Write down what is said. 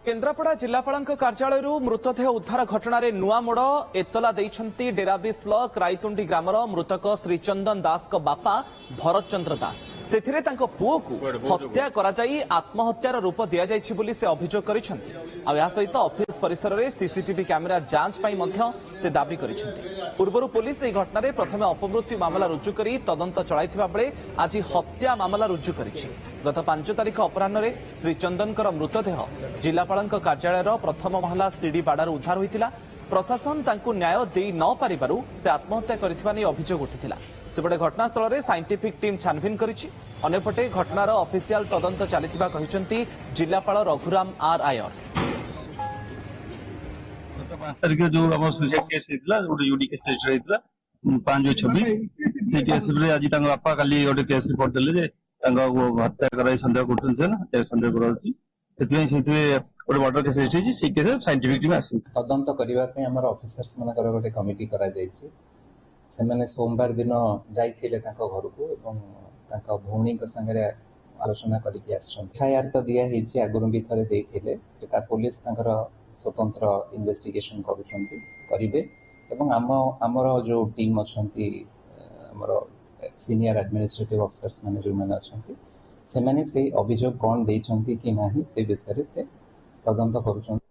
केन्द्रापड़ा जिलापाल कार्यालय मृतदेह उद्धार घटन नुआ मोड़ एतला देइछंती डेराबिस ब्लॉक रायतुंडी ग्रामर मृतक श्रीचंदन दास बापा भरत चंद्र दास से पुओ को हत्या कराई आत्महत्यार रूप दि जाइछि बोली से अभियोग करिसेंती। आ सहित ऑफिस परिसर में सीसीटीवी कैमेरा जांच पाई मध्य से दाबी करिसेंती। पूर्व पुलिस यह घटना रे प्रथमे अपमृत्यु मामला रुजु करी तदंत चलाइथिबा बेले आज हत्या मामला रुजु करिछि। गत 5 तारिख अपराह्न रे श्रीचंदनकर मृतदेह जिलापाल कार्यालय प्रथम महला सीढ़ी बाड़ार उद्धार होता। प्रशासन तांकु न्याय दे न पारिबारु से आत्महत्या करिथिबा नै अभियोग उठिथिला। सेपटे घटनास्थल में साइंटिफिक टीम छानभिन करिछि। अन्यपटे घटनार ऑफिशियल तदंत चलिथिबा कहिसेंती जिलापाल रघुराम आर आयर। 5 तारिख जो हम सुसाइड केस हेतला गोटे यूडी केस रजिस्टर हेतला 5/26 से केस रे आज तांग बापा काली गोटे केस रिपोर्ट देले जे तांग हत्या कराई संदेह करथुन से ना हत्या संदेह करथि सेतमे गोटे मर्डर केस रजिस्टर से केस साइंटिफिक टीम आसी तदंत करबा पे हमर ऑफिसर्स मानकर गोटे कमिटी करा जायछि। सेमाने सोमवार दिन जाइथिले तांको घर को एवं तांको भौणी को संगे आलोचना करिक आछन। एफआईआर तो दिया हेछि आगुरु भी थरे देइथिले सेटा पुलिस तांकर स्वतंत्र इन्वेस्टिगेशन करूछंती करिवे एवं हमर जो टीम अछंती हमर सीनियर एडमिनिस्ट्रेटिव ऑफिसर्स माने जो माने अछंती सेमाने से अभियोग कोन देइछंती कि नाही से विषय से तदंत करूछंती।